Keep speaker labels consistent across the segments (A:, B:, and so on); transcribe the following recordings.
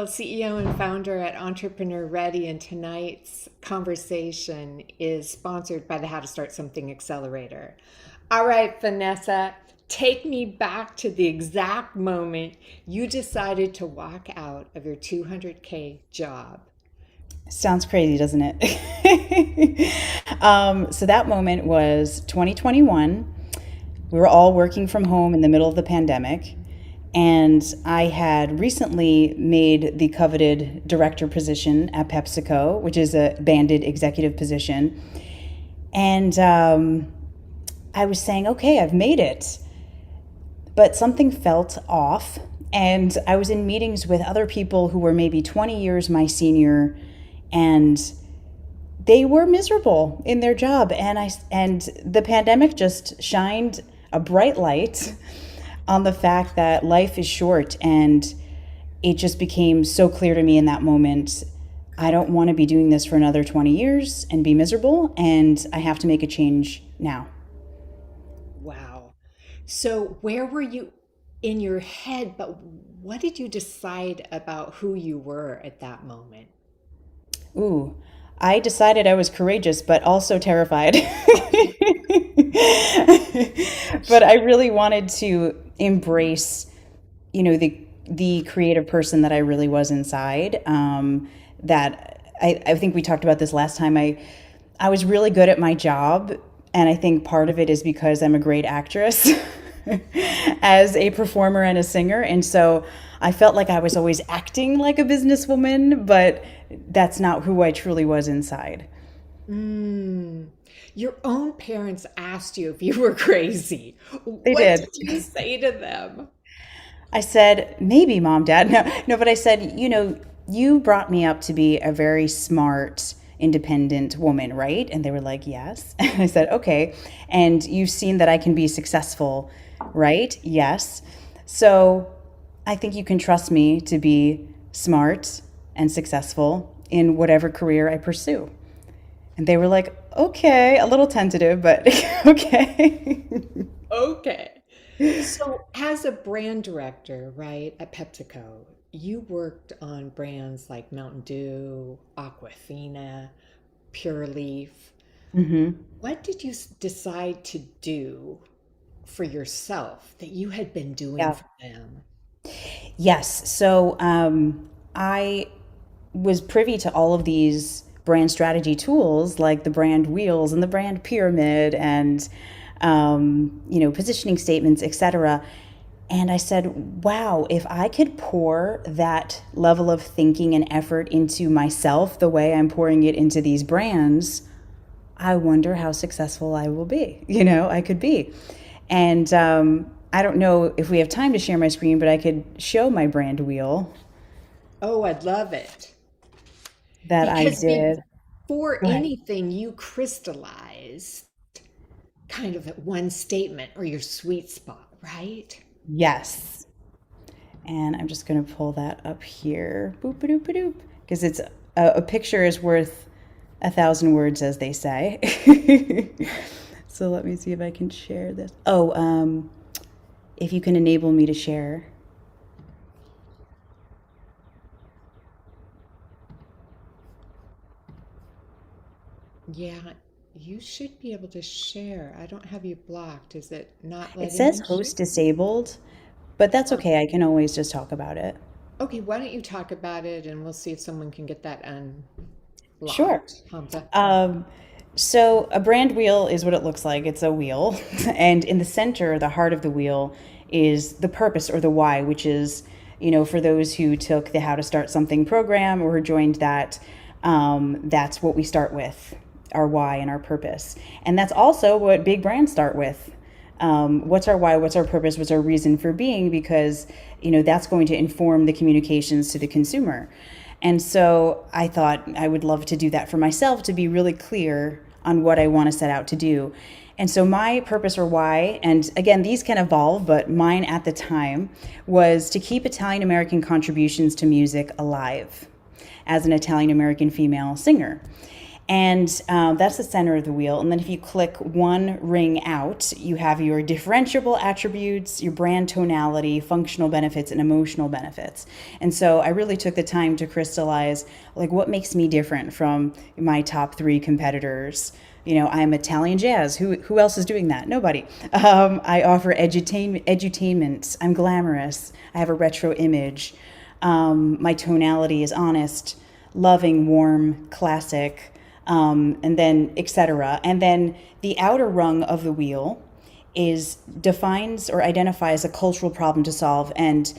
A: Hoelzle, CEO and founder at Entrepreneur Ready, and tonight's conversation is sponsored by the How to Start Something Accelerator. All right, Vanessa, take me back to the exact moment you decided to walk out of your 200K job.
B: Sounds crazy, doesn't it? So that moment was 2021. We were all working from home in the middle of the pandemic. And I had recently made the coveted director position at PepsiCo, which is a banded executive position. And I was saying, okay, I've made it. But something felt off. And I was in meetings with other people who were maybe 20 years my senior, and they were miserable in their job. And the pandemic just shined a bright light on the fact that life is short, and it just became so clear to me in that moment. I don't want to be doing this for another 20 years and be miserable, and I have to make a change now.
A: Wow. So, where were you in your head, but what did you decide about who you were at that moment?
B: Ooh, I decided I was courageous, but also terrified. But I really wanted to embrace, the creative person that I really was inside. That I think we talked about this last time. I was really good at my job, and I think part of it is because I'm a great actress as a performer and a singer, and so I felt like I was always acting like a businesswoman, but that's not who I truly was inside.
A: Mm. Your own parents asked you if you were crazy.
B: They
A: What
B: did.
A: did you say to them?
B: I said, maybe mom, dad. No, no, but I said, you brought me up to be a very smart, independent woman, right? And they were like, yes. And I said, okay. And you've seen that I can be successful, right? Yes. So I think you can trust me to be smart and successful in whatever career I pursue. And they were like, okay, a little tentative, but okay.
A: Okay. So, as a brand director, right, at PepsiCo, you worked on brands like Mountain Dew, Aquafina, Pure Leaf.
B: Hmm.
A: What did you decide to do for yourself that you had been doing
B: Yeah.
A: for them?
B: Yes. So I was privy to all of these brand strategy tools like the brand wheels and the brand pyramid and positioning statements, etc. And I said, wow, if I could pour that level of thinking and effort into myself the way I'm pouring it into these brands, I wonder how successful I will be. I could be. And I don't know if we have time to share my screen, but I could show my brand wheel
A: Oh, I'd love it.
B: that I
A: Because
B: did.
A: before
B: Go ahead.
A: anything, you crystallized kind of one statement or your sweet spot, right?
B: Yes. And I'm just going to pull that up here. Boop a doop a doop. Because a picture is worth a thousand words, as they say. So let me see if I can share this. Oh, if you can enable me to share.
A: Yeah, you should be able to share. I don't have you blocked. Is it not
B: It
A: letting
B: says
A: you share?
B: host disabled, but that's
A: Oh,
B: okay. I can always just talk about it.
A: okay, why don't you talk about it and we'll see if someone can get that
B: Sure.
A: unblocked. Hamza.
B: Um, so a brand wheel is what it looks like. It's a wheel, and in the center, the heart of the wheel, is the purpose or the why, which is, for those who took the How to Start Something program or who joined that, that's what we start with, our why and our purpose, and that's also what big brands start with. What's our why? What's our purpose? What's our reason for being? Because that's going to inform the communications to the consumer. And so I thought I would love to do that for myself, to be really clear on what I want to set out to do. And so my purpose or why, and again, these can evolve, but mine at the time was to keep Italian American contributions to music alive as an Italian American female singer. And that's the center of the wheel. And then if you click one ring out, you have your differentiable attributes, your brand tonality, functional benefits, and emotional benefits. And so I really took the time to crystallize like what makes me different from my top three competitors. I'm Italian jazz. Who else is doing that? Nobody. I offer edutainment. I'm glamorous. I have a retro image. My tonality is honest, loving, warm, classic, and then etc. And then the outer rung of the wheel defines or identifies a cultural problem to solve. And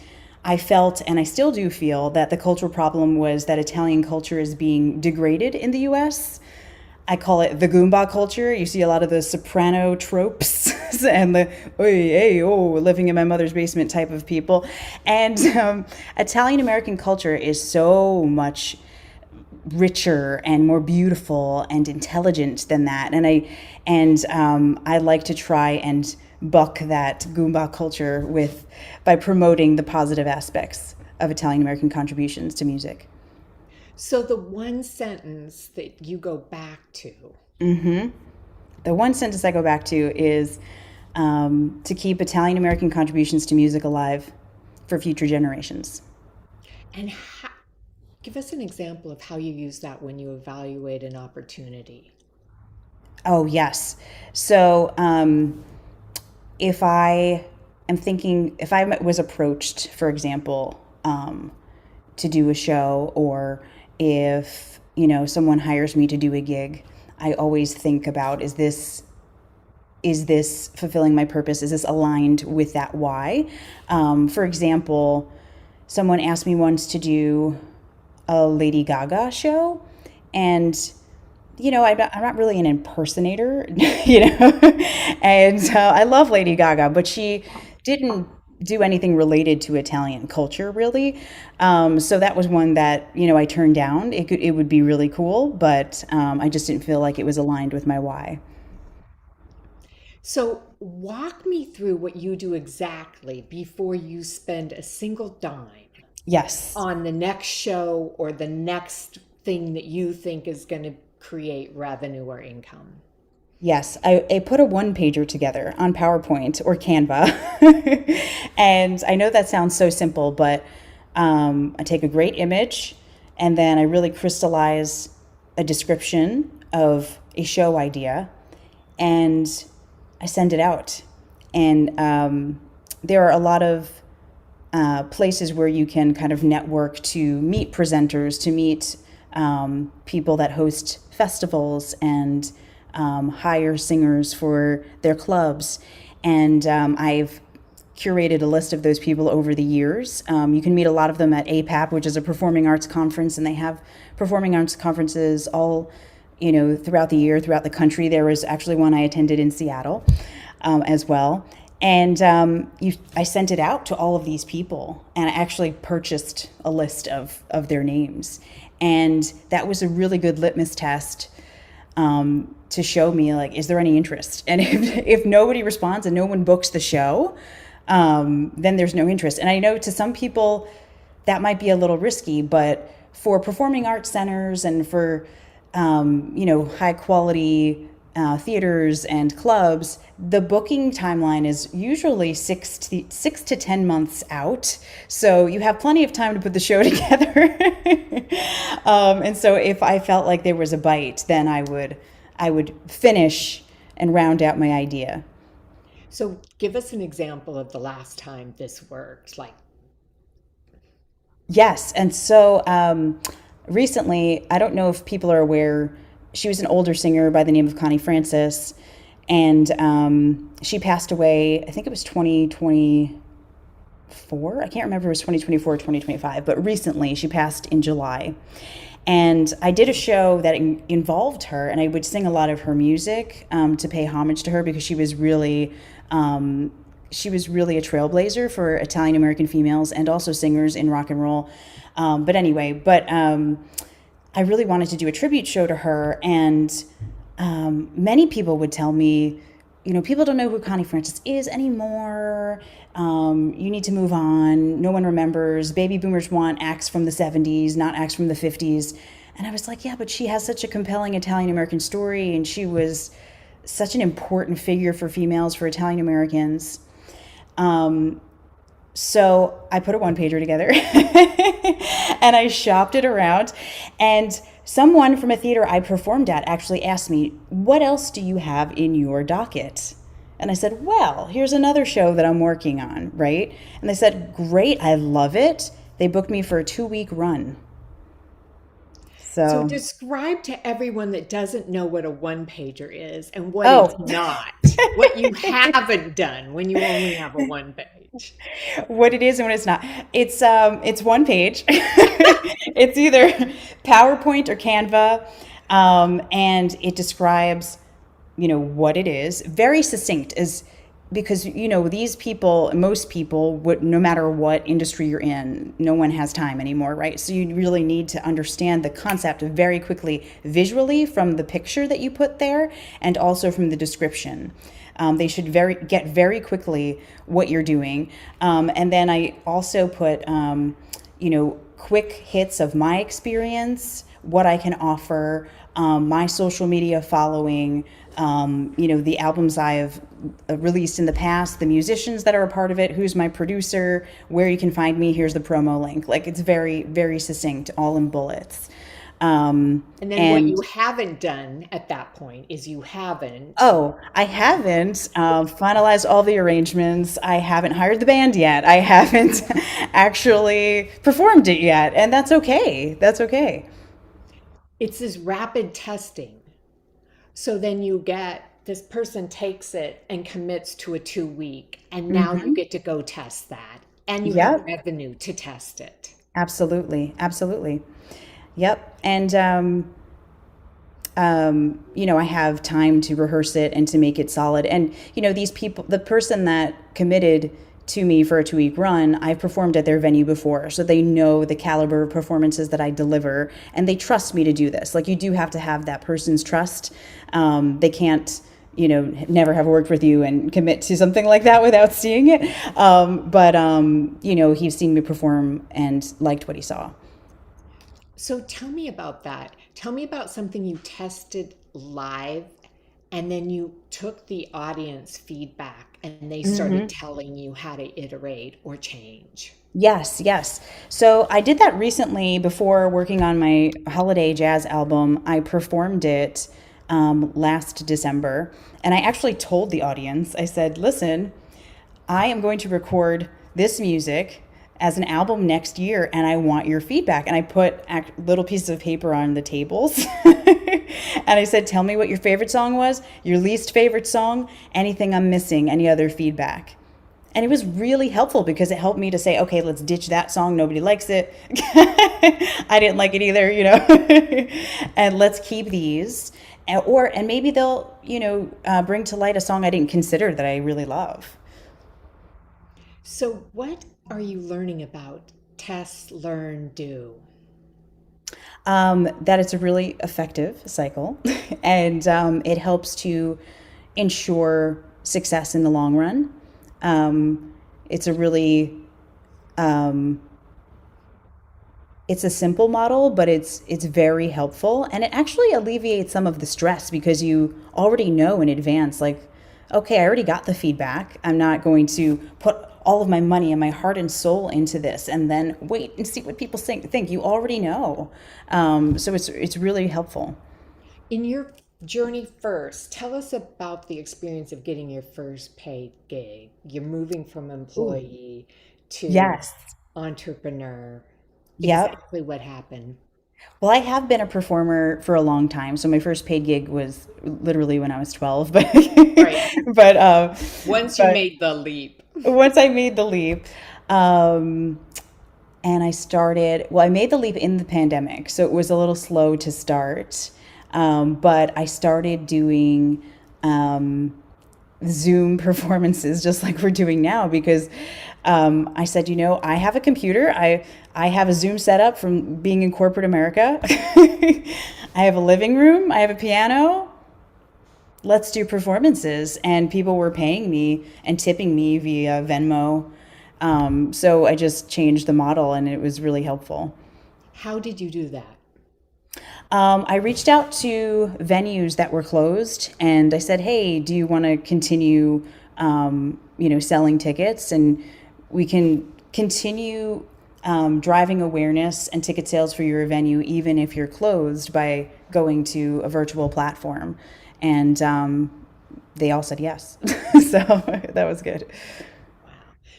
B: I felt, and I still do feel, that the cultural problem was that Italian culture is being degraded in the US. I call it the Goomba culture. You see a lot of the soprano tropes and the oy, hey, oh, living in my mother's basement type of people. And Italian American culture is so much richer and more beautiful and intelligent than that. And I like to try and buck that Goomba culture by promoting the positive aspects of Italian American contributions to music.
A: So the one sentence that you go back to.
B: The one sentence I go back to is to keep Italian American contributions to music alive for future generations.
A: And give us an example of how you use that when you evaluate an opportunity.
B: Oh, yes. So if I was approached, for example, to do a show, or if, someone hires me to do a gig, I always think about, is this fulfilling my purpose? Is this aligned with that why? For example, someone asked me once to do a Lady Gaga show, and I'm not really an impersonator, and I love Lady Gaga, but she didn't do anything related to Italian culture, really. So that was one that, I turned down. It would be really cool, but I just didn't feel like it was aligned with my why.
A: So walk me through what you do exactly before you spend a single dime
B: Yes.
A: on the next show or the next thing that you think is going to create revenue or income.
B: Yes, I put a one-pager together on PowerPoint or Canva. And I know that sounds so simple, but I take a great image, and then I really crystallize a description of a show idea, and I send it out. And there are a lot of places where you can kind of network to meet presenters, to meet people that host festivals and hire singers for their clubs. And I've curated a list of those people over the years. You can meet a lot of them at APAP, which is a performing arts conference, and they have performing arts conferences all, throughout the year, throughout the country. There was actually one I attended in Seattle as well. And I sent it out to all of these people, and I actually purchased a list of their names. And that was a really good litmus test to show me, like, is there any interest? And if nobody responds and no one books the show, then there's no interest. And I know to some people that might be a little risky, but for performing arts centers and for, high quality theaters and clubs, the booking timeline is usually 6 to 10 months out. So you have plenty of time to put the show together. And so if I felt like there was a bite, then I would finish and round out my idea.
A: So give us an example of the last time this worked.
B: Yes. And so recently, I don't know if people are aware, she was an older singer by the name of Connie Francis, and she passed away, I think it was 2024. I can't remember if it was 2024 or 2025, but recently she passed in July. And I did a show that involved her, and I would sing a lot of her music to pay homage to her, because she was really a trailblazer for Italian American females and also singers in rock and roll. I really wanted to do a tribute show to her, and many people would tell me, people don't know who Connie Francis is anymore. You need to move on. No one remembers. Baby boomers want acts from the 70s, not acts from the 50s. And I was like, yeah, but she has such a compelling Italian American story, and she was such an important figure for females, for Italian Americans. Um, so I put a one pager together and I shopped it around. And someone from a theater I performed at actually asked me, what else do you have in your docket? And I said, well, here's another show that I'm working on, right? And they said, great, I love it. They booked me for a 2-week run.
A: So
B: So,
A: describe to everyone that doesn't know what a one pager is and what it's
B: oh,
A: not, what you haven't done when you only have a one page.
B: what it is and what it's not. It's one page. It's either PowerPoint or Canva, and it describes, what it is. Very succinct, is because these people, most people, would, no matter what industry you're in, no one has time anymore, right? So you really need to understand the concept very quickly, visually from the picture that you put there, and also from the description. They should get very quickly what you're doing. And then I also put, quick hits of my experience, what I can offer, my social media following, the albums I've released in the past, the musicians that are a part of it, who's my producer, where you can find me, here's the promo link. Like, it's very, very succinct, all in bullets.
A: And then what
B: And
A: you haven't done at that point is you haven't.
B: oh, I haven't finalized all the arrangements. I haven't hired the band yet. I haven't actually performed it yet. And that's okay. That's okay.
A: It's this rapid testing. So then you get this person takes it and commits to a 2 week, and now you
B: Hmm.
A: get to go test that, and you have
B: Yep.
A: revenue to test it.
B: Absolutely. Absolutely. Yep. And, I have time to rehearse it and to make it solid. And, these people, the person that committed to me for a 2-week run, I've performed at their venue before. So they know the caliber of performances that I deliver, and they trust me to do this. Like, you do have to have that person's trust. They can't, never have worked with you and commit to something like that without seeing it. But he's seen me perform and liked what he saw.
A: So tell me about that. Tell me about something you tested live and then you took the audience feedback and they started telling you how to iterate or change.
B: Yes, yes. So I did that recently before working on my holiday jazz album. I performed it last December, and I actually told the audience, I said, listen, I am going to record this music as an album next year, and I want your feedback. And I put little pieces of paper on the tables. And I said, tell me what your favorite song was, your least favorite song, anything I'm missing, any other feedback. And it was really helpful because it helped me to say, okay, let's ditch that song. Nobody likes it. I didn't like it either, and let's keep these. And maybe they'll, bring to light a song I didn't consider that I really love.
A: So, what are you learning about test, learn, do?
B: That it's a really effective cycle, and it helps to ensure success in the long run. It's a really it's a simple model, but it's very helpful, and it actually alleviates some of the stress because you already know in advance, like, okay, I already got the feedback. I'm not going to put all of my money and my heart and soul into this and then wait and see what people think. You already know, so it's really helpful.
A: In your journey first, tell us about the experience of getting your first paid gig. You're moving from
B: Ooh.
A: employee to
B: Yes.
A: entrepreneur.
B: Yep.
A: Exactly what happened.
B: Well, I have been a performer for a long time. So my first paid gig was literally when I was 12, but
A: Right.
B: but uh,
A: Once you
B: but
A: made the leap.
B: once I made the leap, um, and I made the leap in the pandemic, so it was a little slow to start. But I started doing Zoom performances just like we're doing now because I said, I have a computer. I have a Zoom setup from being in corporate America. I have a living room. I have a piano. Let's do performances. And people were paying me and tipping me via Venmo. So I just changed the model and it was really helpful.
A: How did you do that?
B: I reached out to venues that were closed and I said, hey, do you want to continue, selling tickets? And we can continue driving awareness and ticket sales for your venue, even if you're closed, by going to a virtual platform. And they all said yes. So that was good.
A: Wow.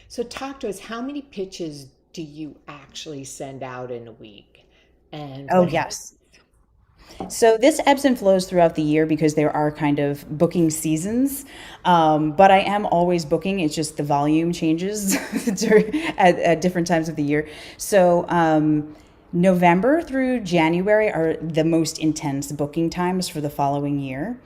A: So talk to us. How many pitches do you actually send out in a week? And
B: Oh,
A: what happens?
B: yes. So this ebbs and flows throughout the year because there are kind of booking seasons. But I am always booking. It's just the volume changes at different times of the year. So November through January are the most intense booking times for the following year.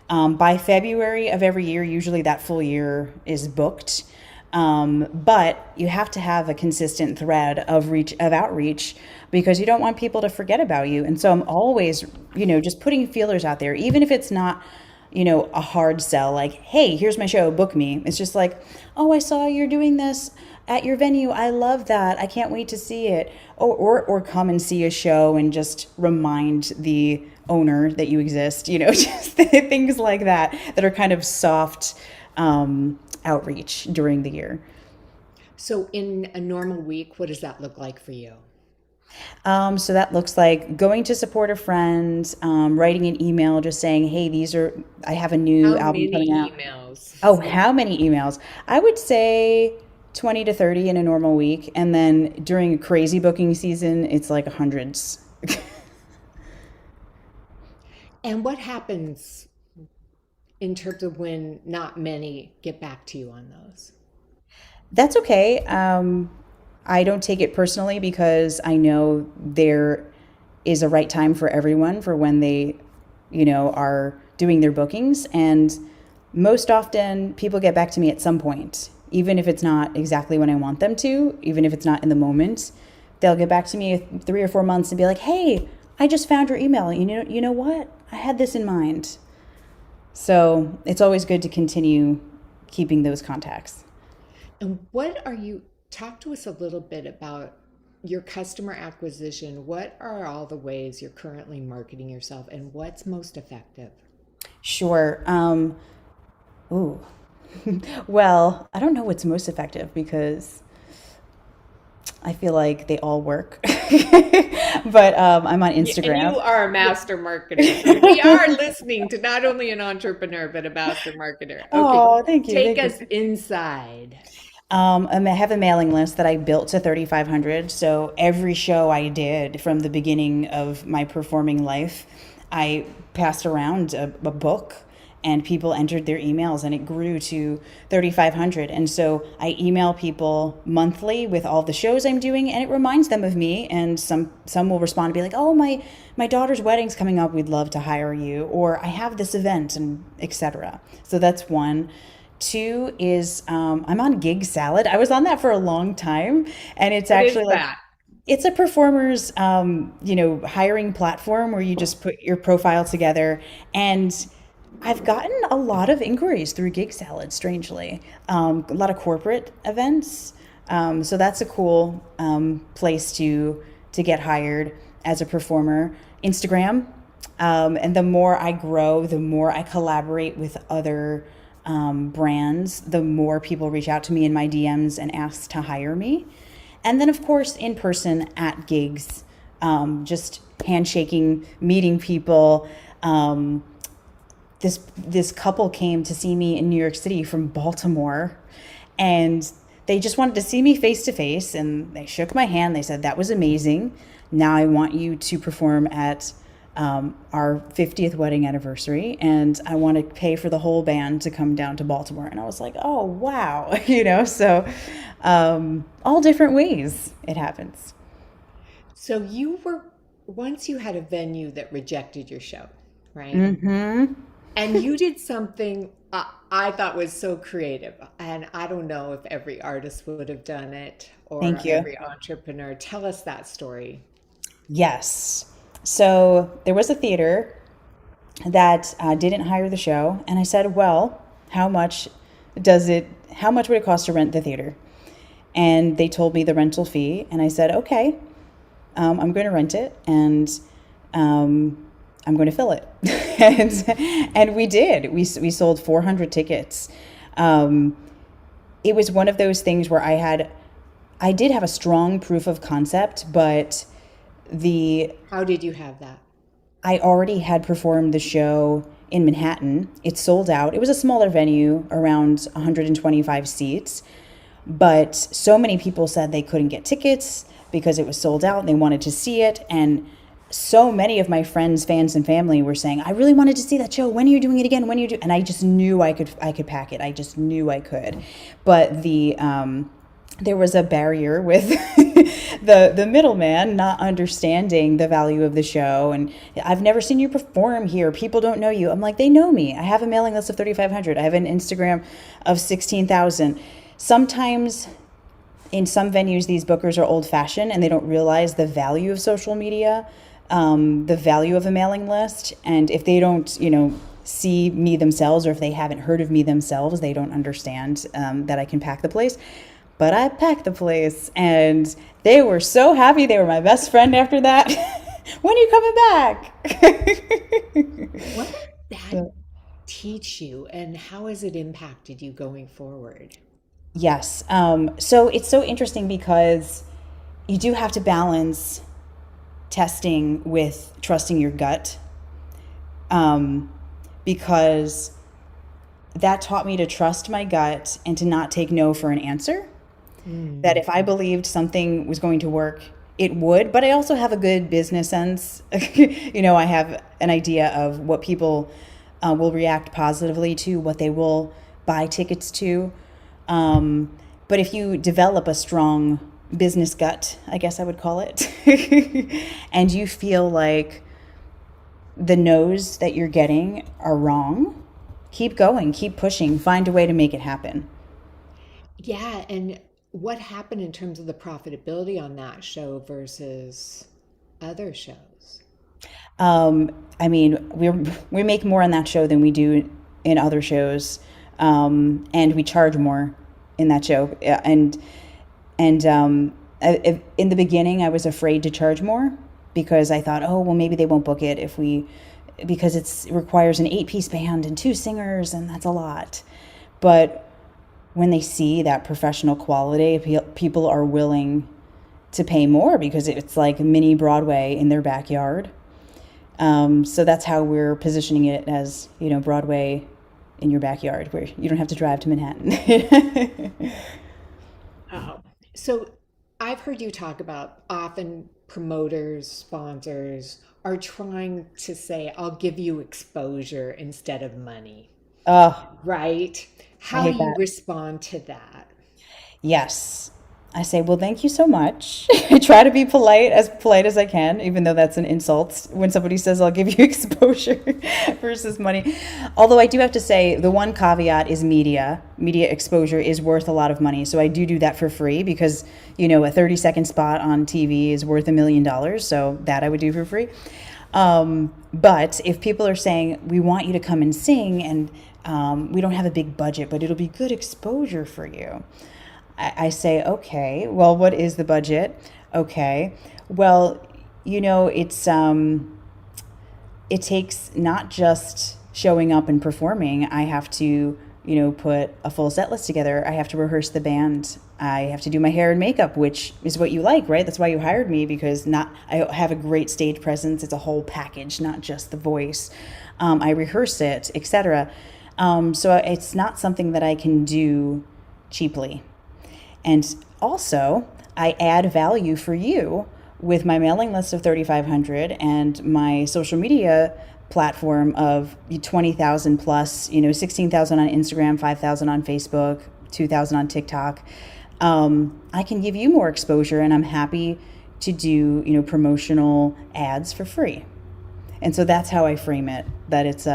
B: By February of every year, usually that full year is booked. But you have to have a consistent thread of outreach because you don't want people to forget about you. And so I'm always, just putting feelers out there, even if it's not, a hard sell like, hey, here's my show, book me. It's just like, oh, I saw you're doing this at your venue. I love that. I can't wait to see it. Or come and see a show and just remind the owner that you exist, just things like that are kind of soft outreach during the year.
A: So in a normal week, what does that look like for you?
B: So that looks like going to support a friend, writing an email, just saying, "Hey, I have a new
A: How
B: album coming
A: many
B: out."
A: emails?
B: Oh, how many emails? I would say 20 to 30 in a normal week, and then during a crazy booking season, it's like hundreds.
A: And what happens in terms of when not many get back to you on those?
B: That's okay. I don't take it personally because I know there is a right time for everyone for when they, are doing their bookings. And most often people get back to me at some point, even if it's not exactly when I want them to, even if it's not in the moment, they'll get back to me 3 or 4 months and be like, hey, I just found your email. You know what? I had this in mind. So it's always good to continue keeping those contacts.
A: And talk to us a little bit about your customer acquisition. What are all the ways you're currently marketing yourself and what's most effective?
B: Sure. Ooh. Well, I don't know what's most effective because I feel like they all work. But I'm on
A: Yeah, and
B: Instagram.
A: you are a master marketer. So we are listening to not only an entrepreneur, but a master marketer. Okay,
B: Oh, thank you.
A: take
B: Thank you.
A: us inside.
B: I have a mailing list that I built to 3,500. So every show I did from the beginning of my performing life, I passed around a book and people entered their emails and it grew to 3,500. And so I email people monthly with all the shows I'm doing and it reminds them of me. And some will respond and be like, oh, my daughter's wedding's coming up. We'd love to hire you. Or I have this event and etc. So that's one. Two is I'm on Gig Salad. I was on that for a long time, and it's
A: What is
B: actually like
A: that?
B: it's a performer's hiring platform where you just put your profile together. And I've gotten a lot of inquiries through Gig Salad, strangely, a lot of corporate events. So that's a cool place to get hired as a performer. Instagram, and the more I grow, the more I collaborate with other brands, the more people reach out to me in my DMs and ask to hire me. And then, of course, in person at gigs, just handshaking, meeting people. This couple came to see me in New York City from Baltimore, and they just wanted to see me face to face. And they shook my hand. They said, "That was amazing. Now I want you to perform at our 50th wedding anniversary, and I want to pay for the whole band to come down to Baltimore." And I was like, oh, wow. So all different ways it happens.
A: So once you had a venue that rejected your show, right?
B: Mm-hmm.
A: And you did something I thought was so creative. And I don't know if every artist would have done it or
B: Thank you.
A: every entrepreneur. Tell us that story.
B: Yes. So there was a theater that didn't hire the show, and I said, "Well, how much would it cost to rent the theater?" And they told me the rental fee, and I said, "Okay, I'm going to rent it." And I'm going to fill it. And we did. We sold 400 tickets. Um, it was one of those things where I did have a strong proof of concept, but the
A: How did you have that?
B: I already had performed the show in Manhattan. It sold out. It was a smaller venue, around 125 seats, but so many people said they couldn't get tickets because it was sold out and they wanted to see it. And so many of my friends, fans, and family were saying, "I really wanted to see that show. When are you doing it again? When are you do?" And I just knew I could pack it. I just knew I could. But there was a barrier with the middleman not understanding the value of the show. And I've never seen you perform here. People don't know you. I'm like, they know me. I have a mailing list of 3,500. I have an Instagram of 16,000. Sometimes in some venues, these bookers are old fashioned and they don't realize the value of social media, the value of a mailing list. And if they don't, see me themselves, or if they haven't heard of me themselves, they don't understand that I can pack the place. But I packed the place and they were so happy. They were my best friend after that. When are you coming back?
A: What did that teach you, and how has it impacted you going forward?
B: Yes. So it's so interesting because you do have to balance testing with trusting your gut, because that taught me to trust my gut and to not take no for an answer. That if I believed something was going to work, it would. But I also have a good business sense. I have an idea of what people will react positively to, what they will buy tickets to. But if you develop a strong business gut, I guess I would call it, and you feel like the no's that you're getting are wrong, keep going, keep pushing, find a way to make it happen.
A: Yeah, and what happened in terms of the profitability on that show versus other shows?
B: I mean, we make more on that show than we do in other shows, and we charge more in that show. In the beginning, I was afraid to charge more because I thought, oh well, maybe they won't book it because it requires an 8-piece band and 2 singers, and that's a lot. But when they see that professional quality, people are willing to pay more because it's like mini Broadway in their backyard. So that's how we're positioning it as, Broadway in your backyard, where you don't have to drive to Manhattan.
A: Oh, so I've heard you talk about often promoters, sponsors are trying to say, I'll give you exposure instead of money,
B: Oh,
A: right?
B: I
A: How do
B: hate
A: you
B: that.
A: respond to that?
B: Yes. I say, well, thank you so much. I try to be polite as I can, even though that's an insult when somebody says, I'll give you exposure versus money. Although I do have to say, the one caveat is media. Media exposure is worth a lot of money. So I do that for free because, a 30-second spot on TV is worth $1 million. So that I would do for free. But if people are saying, we want you to come and sing, and we don't have a big budget, but it'll be good exposure for you. I say, okay, well, what is the budget? Okay, well, it takes not just showing up and performing. I have to, put a full set list together. I have to rehearse the band. I have to do my hair and makeup, which is what you like, right? That's why you hired me, because I have a great stage presence. It's a whole package, not just the voice. I rehearse it, etc. So it's not something that I can do cheaply. And also, I add value for you with my mailing list of 3,500 and my social media platform of 20,000 plus, 16,000 on Instagram, 5,000 on Facebook, 2,000 on TikTok. I can give you more exposure, and I'm happy to do, promotional ads for free. And so that's how I frame it, that it's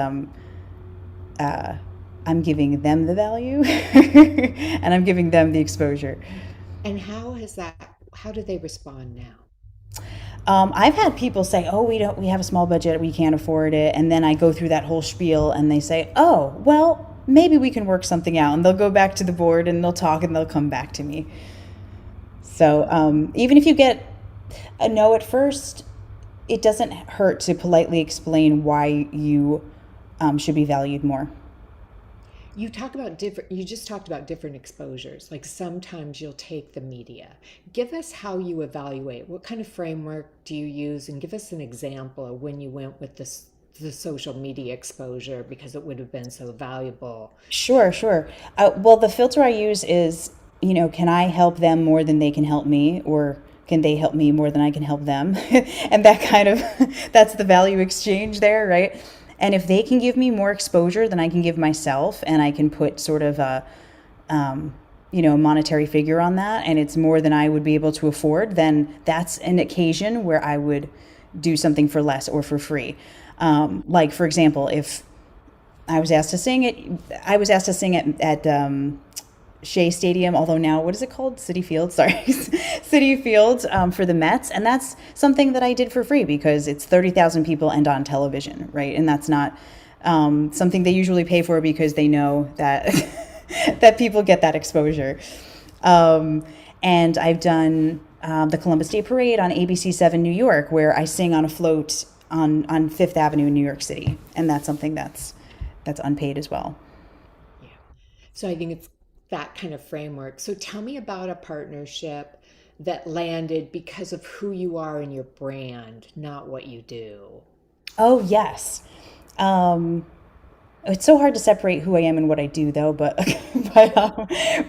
B: I'm giving them the value and I'm giving them the exposure.
A: And how do they respond now?
B: I've had people say, "Oh, we have a small budget, we can't afford it," and then I go through that whole spiel, and they say, "Oh, well, maybe we can work something out," and they'll go back to the board and they'll talk and they'll come back to me. So even if you get a no at first, it doesn't hurt to politely explain why you should be valued more.
A: You just talked about different exposures. Like sometimes you'll take the media. Give us how you evaluate. What kind of framework do you use? And give us an example of when you went with the social media exposure because it would have been so valuable.
B: Sure, sure. Well, the filter I use is, can I help them more than they can help me, or can they help me more than I can help them? And that kind of, that's the value exchange there, right? And if they can give me more exposure than I can give myself, and I can put sort of a monetary figure on that, and it's more than I would be able to afford, then that's an occasion where I would do something for less or for free. Like, for example, if I was asked to sing at Shea Stadium, although now, what is it called? City Field, sorry. City Field, for the Mets. And that's something that I did for free because it's 30,000 people and on television, right? And that's not something they usually pay for because they know that that people get that exposure. And I've done the Columbus Day Parade on ABC 7 New York, where I sing on a float on Fifth Avenue in New York City. And that's something that's unpaid as well.
A: Yeah. So I think it's that kind of framework. So tell me about a partnership that landed because of who you are and your brand, not what you do.
B: Oh, yes. Um, it's so hard to separate who I am and what I do, though. But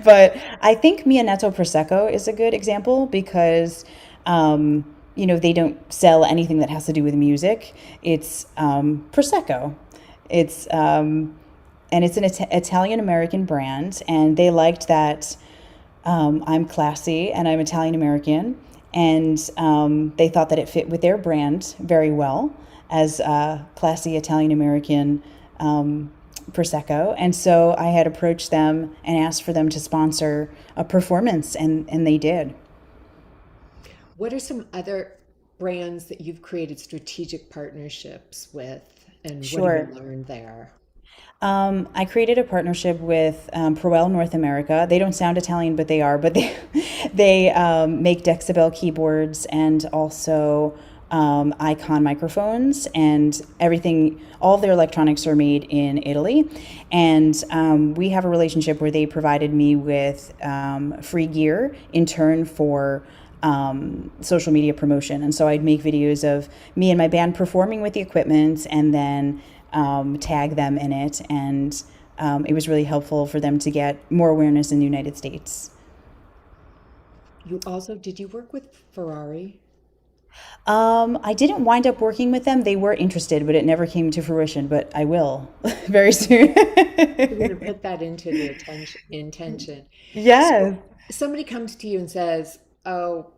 B: but I think Mia Netto Prosecco is a good example because they don't sell anything that has to do with music. It's Prosecco. It's and it's an Italian American brand, and they liked that I'm classy and I'm Italian American, and they thought that it fit with their brand very well as classy Italian American Prosecco. And so I had approached them and asked for them to sponsor a performance, and they did.
A: What are some other brands that you've created strategic partnerships with, and what have you
B: Sure.
A: learned there?
B: I created a partnership with Proel North America. They don't sound Italian, but they are. But they they make Decibel keyboards and also Icon microphones, and everything. All of their electronics are made in Italy, and we have a relationship where they provided me with free gear in turn for social media promotion. And so I'd make videos of me and my band performing with the equipment, and then tag them in it. And it was really helpful for them to get more awareness in the United States.
A: Did you work with Ferrari?
B: I didn't wind up working with them. They were interested, but it never came to fruition. But I will very soon.
A: You're going to put that into the intention.
B: Yes.
A: So somebody comes to you and says, "Oh,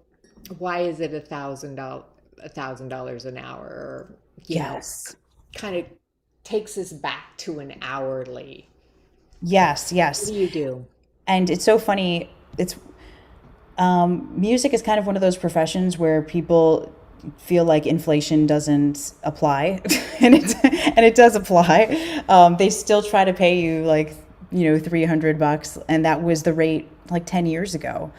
A: why is it $1,000 an hour?" Or,
B: Yes.
A: kind of takes us back to an hourly.
B: Yes.
A: What
B: Yes.
A: do you do?
B: And it's so funny. It's music is kind of one of those professions where people feel like inflation doesn't apply, and it does apply. They still try to pay you like $300, and that was the rate like 10 years ago.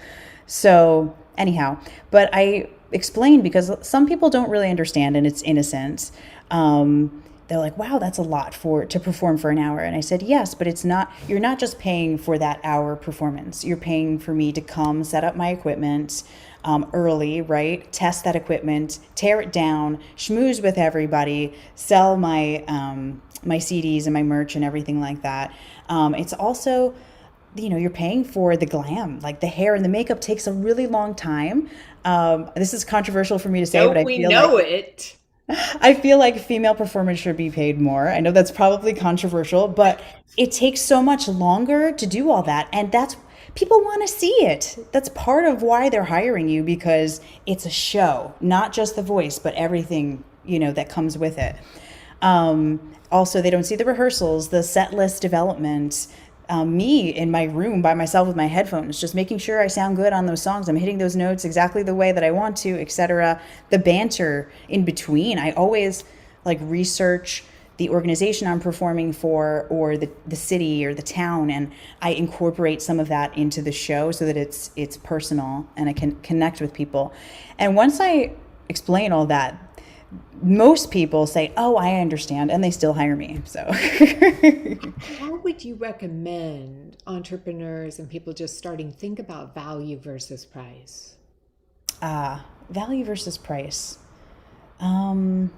B: So anyhow, but I explained because some people don't really understand, and it's innocent. They're like, "Wow, that's a lot for to perform for an hour." And I said, "Yes, but it's not. You're not just paying for that hour performance. You're paying for me to come set up my equipment early, right? Test that equipment, tear it down, schmooze with everybody, sell my CDs and my merch and everything like that. It's also." You're paying for the glam, like the hair and the makeup takes a really long time. This is controversial for me to say, but
A: Don't we know it?
B: I feel like female performers should be paid more. I know that's probably controversial, but it takes so much longer to do all that. And that's people want to see it. That's part of why they're hiring you, because it's a show, not just the voice, but everything, that comes with it. Also, they don't see the rehearsals, the set list development, me in my room by myself with my headphones, just making sure I sound good on those songs. I'm hitting those notes exactly the way that I want to, etc. The banter in between. I always like research the organization I'm performing for, or the city or the town, and I incorporate some of that into the show so that it's personal and I can connect with people. And once I explain all that, most people say, "Oh, I understand," and they still hire me. So,
A: How would you recommend entrepreneurs and people just starting think about value versus price?
B: value versus price. Um,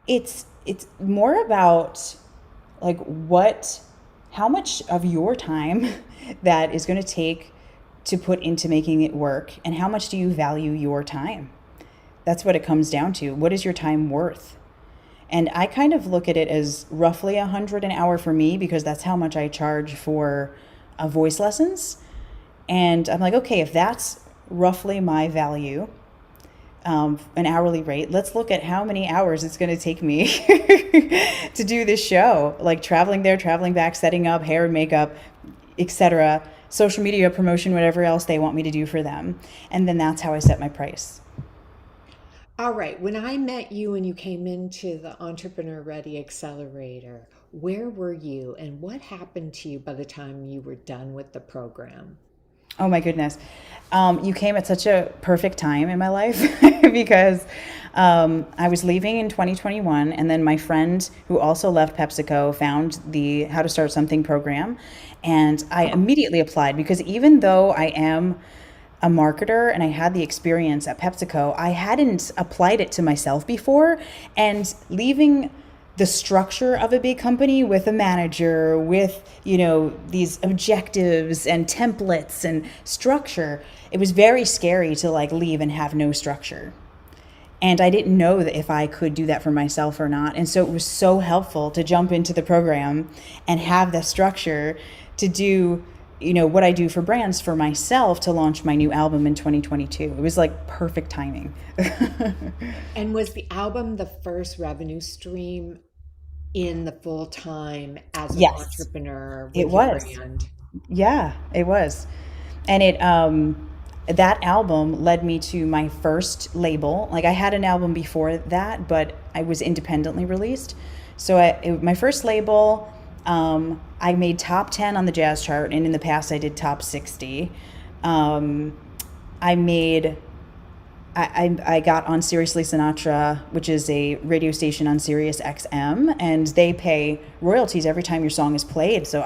B: it's more about like how much of your time that is going to take to put into making it work, and how much do you value your time? That's what it comes down to. What is your time worth? And I kind of look at it as roughly 100 an hour for me, because that's how much I charge for voice lessons. And I'm like, okay, if that's roughly my value, an hourly rate, let's look at how many hours it's going to take me to do this show, like traveling there, traveling back, setting up hair and makeup, etc., social media promotion, whatever else they want me to do for them. And then that's how I set my price.
A: All right, when I met you and you came into the Entrepreneur Ready Accelerator, where were you and what happened to you by the time you were done with the program?
B: Oh my goodness. You came at such a perfect time in my life because I was leaving in 2021, and then my friend who also left PepsiCo found the How to Start Something program, and I immediately applied, because even though I am a marketer and I had the experience at PepsiCo, I hadn't applied it to myself before. And leaving the structure of a big company with a manager, with, these objectives and templates and structure, it was very scary to like leave and have no structure. And I didn't know that if I could do that for myself or not. And so it was so helpful to jump into the program and have the structure to do, what I do for brands for myself, to launch my new album in 2022. It was like perfect timing.
A: And was the album the first revenue stream in the full time as an
B: Yes,
A: entrepreneur
B: it
A: with your
B: was.
A: brand?
B: Yeah, it was. And that album led me to my first label. Like, I had an album before that, but I was independently released. So my first label, I made top 10 on the jazz chart, and in the past I did top 60. Um, I made I got on Seriously Sinatra, which is a radio station on Sirius XM, and they pay royalties every time your song is played. So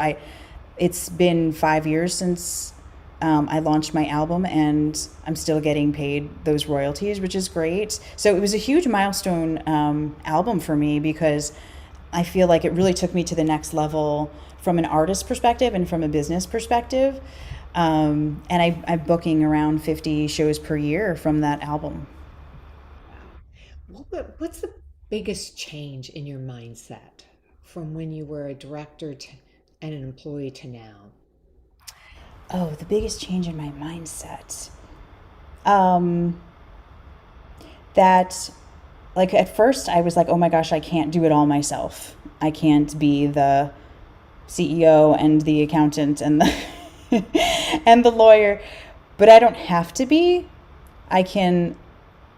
B: it's been 5 years since I launched my album, and I'm still getting paid those royalties, which is great. So it was a huge milestone album for me, because I feel like it really took me to the next level from an artist perspective and from a business perspective. And I'm booking around 50 shows per year from that album.
A: Wow. What's the biggest change in your mindset from when you were a director and an employee to now?
B: Oh, the biggest change in my mindset. Um, that, like, at first I was like, oh my gosh, I can't do it all myself. I can't be the CEO and the accountant and the and the lawyer, but I don't have to be. I can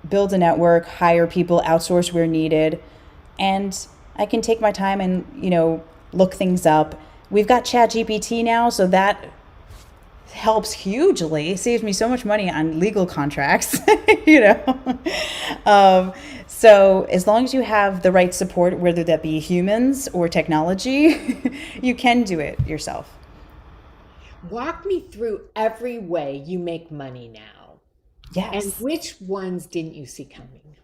B: build a network, hire people, outsource where needed, and I can take my time and, look things up. We've got ChatGPT now, so that helps hugely. Saves me so much money on legal contracts, you know. Um, so as long as you have the right support, whether that be humans or technology, you can do it yourself.
A: Walk me through every way you make money now, and
B: Yes.
A: which ones didn't you see coming?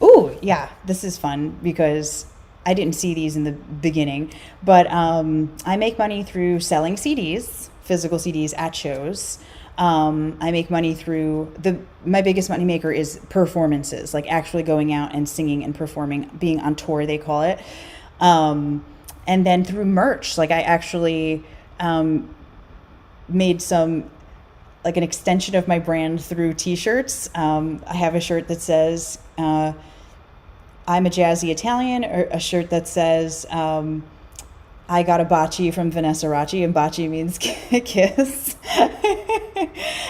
B: Ooh, yeah, this is fun because I didn't see these in the beginning, but I make money through selling CDs, physical CDs at shows. I make money through my biggest money maker is performances, like actually going out and singing and performing, being on tour, they call it. And then through merch, like I actually made some like an extension of my brand through t-shirts. I have a shirt that says, I'm a jazzy Italian, or a shirt that says, I got a baci from Vanessa Racci, and baci means kiss.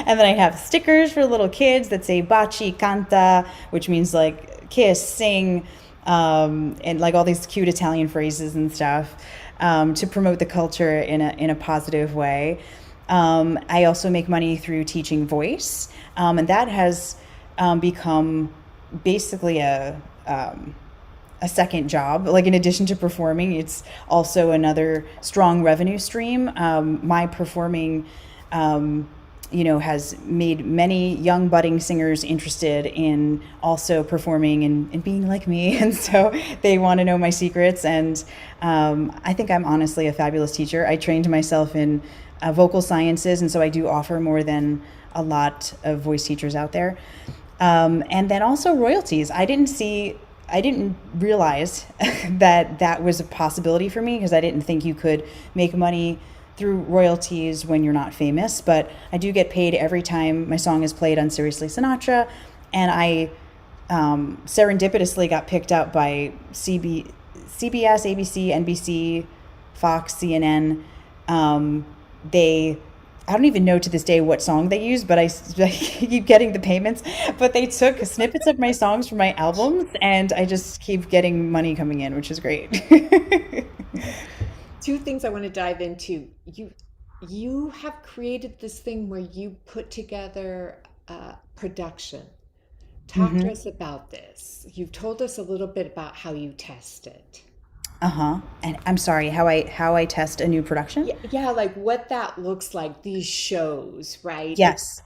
B: And then I have stickers for little kids that say baci canta, which means like kiss, sing, and like all these cute Italian phrases and stuff, to promote the culture in a positive way. I also make money through teaching voice, and that has become basically a second job. Like in addition to performing, it's also another strong revenue stream. My performing, has made many young budding singers interested in also performing and being like me. And so they want to know my secrets. And I think I'm honestly a fabulous teacher. I trained myself in vocal sciences, and so I do offer more than a lot of voice teachers out there. And then also royalties. I didn't realize that was a possibility for me, because I didn't think you could make money through royalties when you're not famous. But I do get paid every time my song is played on Seriously Sinatra, and I serendipitously got picked up by CBS, ABC, NBC, Fox, CNN. They I don't even know to this day what song they use, but I keep getting the payments. But they took snippets of my songs from my albums, and I just keep getting money coming in, which is great.
A: Two things I want to dive into. You have created this thing where you put together production. Talk to us about this. You've told us a little bit about how you test it.
B: Uh-huh. And I'm sorry, how I test a new production?
A: Yeah, yeah, like what that looks like, these shows, right?
B: Yes.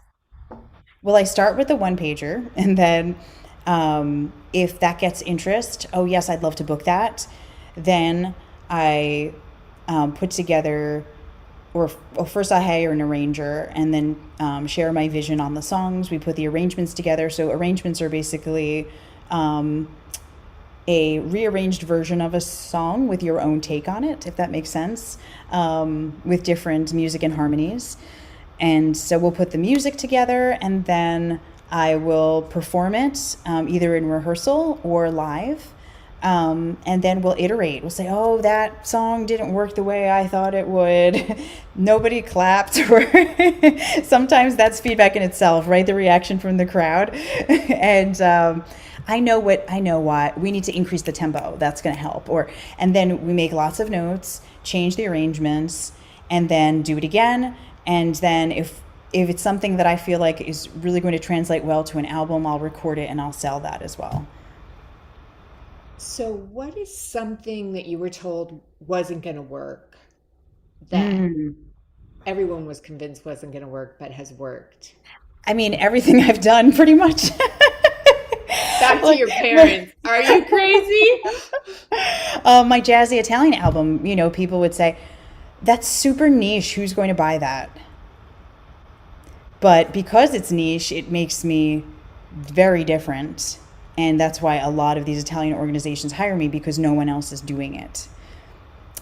B: Well, I start with the one pager, and then if that gets interest, oh yes, I'd love to book that. Then I put together, or first I hire an arranger, and then share my vision on the songs. We put the arrangements together. So arrangements are basically a rearranged version of a song with your own take on it, if that makes sense, with different music and harmonies. And so we'll put the music together, and then I will perform it either in rehearsal or live. And then we'll iterate. We'll say, oh, that song didn't work the way I thought it would. Nobody clapped. Or sometimes that's feedback in itself, right? The reaction from the crowd. And I know what we need to increase the tempo. That's going to help. And then we make lots of notes, change the arrangements, and then do it again. And then if it's something that I feel like is really going to translate well to an album, I'll record it and I'll sell that as well.
A: So, what is something that you were told wasn't going to work that everyone was convinced wasn't going to work but has worked?
B: I mean, everything I've done pretty much.
A: Back to your parents. Are you crazy?
B: My Jazzy Italian album, people would say, that's super niche. Who's going to buy that? But because it's niche, it makes me very different. And that's why a lot of these Italian organizations hire me, because no one else is doing it.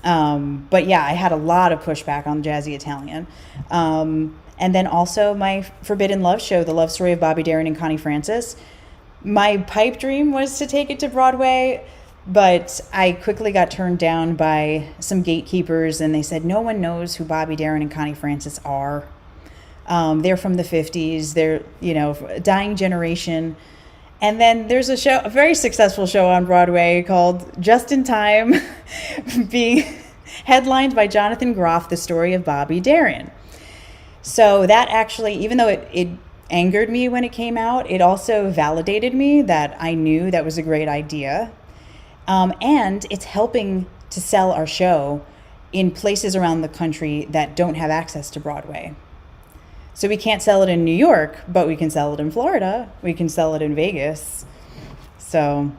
B: But yeah, I had a lot of pushback on Jazzy Italian. And then also my Forbidden Love show, The Love Story of Bobby Darin and Connie Francis. My pipe dream was to take it to Broadway, but I quickly got turned down by some gatekeepers, and they said, no one knows who Bobby Darin and Connie Francis are. They're from the 50s. They're, a dying generation. And then there's a very successful show on Broadway called Just in Time, being headlined by Jonathan Groff, The Story of Bobby Darin. So that actually, even though it angered me when it came out, it also validated me that I knew that was a great idea. And it's helping to sell our show in places around the country that don't have access to Broadway. So we can't sell it in New York, but we can sell it in Florida. We can sell it in Vegas. So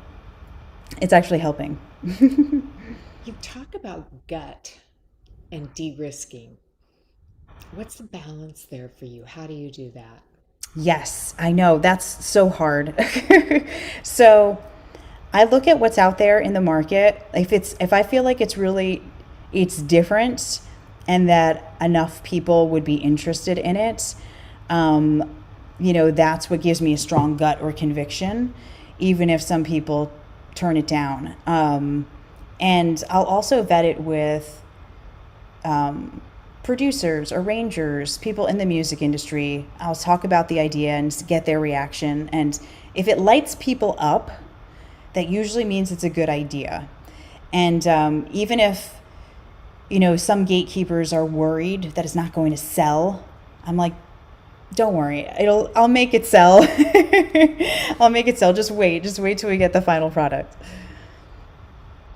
B: it's actually helping.
A: You talk about gut and de-risking. What's the balance there for you? How do you do that?
B: Yes, I know. That's so hard. So I look at what's out there in the market. If I feel like it's different, and that enough people would be interested in it, that's what gives me a strong gut or conviction, even if some people turn it down. And I'll also vet it with producers, arrangers, people in the music industry. I'll talk about the idea and get their reaction. And if it lights people up, that usually means it's a good idea. And even if some gatekeepers are worried that it's not going to sell, I'm like, Don't worry. I'll make it sell. I'll make it sell. Just wait till we get the final product.